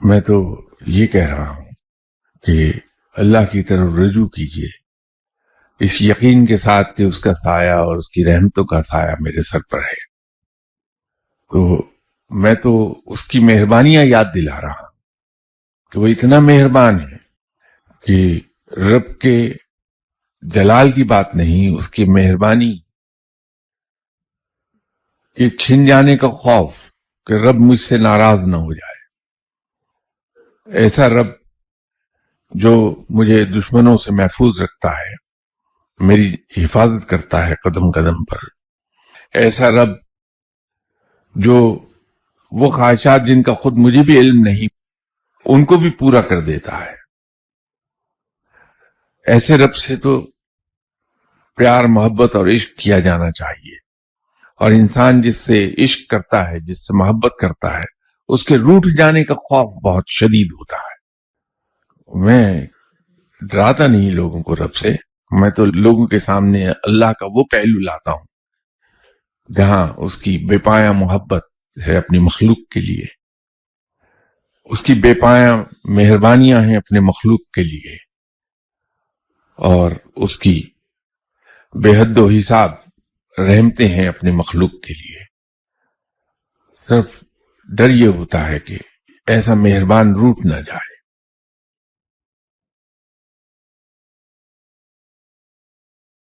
میں تو یہ کہہ رہا ہوں کہ اللہ کی طرف رجوع کیجیے، اس یقین کے ساتھ کہ اس کا سایہ اور اس کی رحمتوں کا سایہ میرے سر پر ہے۔ تو میں تو اس کی مہربانیاں یاد دلا رہا ہوں کہ وہ اتنا مہربان ہے کہ رب کے جلال کی بات نہیں، اس کی مہربانی کے چھن جانے کا خوف کہ رب مجھ سے ناراض نہ ہو جائے، ایسا رب جو مجھے دشمنوں سے محفوظ رکھتا ہے، میری حفاظت کرتا ہے قدم قدم پر، ایسا رب جو وہ خواہشات جن کا خود مجھے بھی علم نہیں ان کو بھی پورا کر دیتا ہے، ایسے رب سے تو پیار محبت اور عشق کیا جانا چاہیے۔ اور انسان جس سے عشق کرتا ہے، جس سے محبت کرتا ہے، اس کے روٹھ جانے کا خوف بہت شدید ہوتا ہے۔ میں ڈراتا نہیں لوگوں کو رب سے، میں تو لوگوں کے سامنے اللہ کا وہ پہلو لاتا ہوں جہاں اس کی بے پایاں محبت ہے اپنی مخلوق کے لیے، اس کی بے پایاں مہربانیاں ہیں اپنے مخلوق کے لیے، اور اس کی بے حد و حساب رحمتیں ہیں اپنے مخلوق کے لیے۔ صرف ڈر یہ ہوتا ہے کہ ایسا مہربان روٹ نہ جائے۔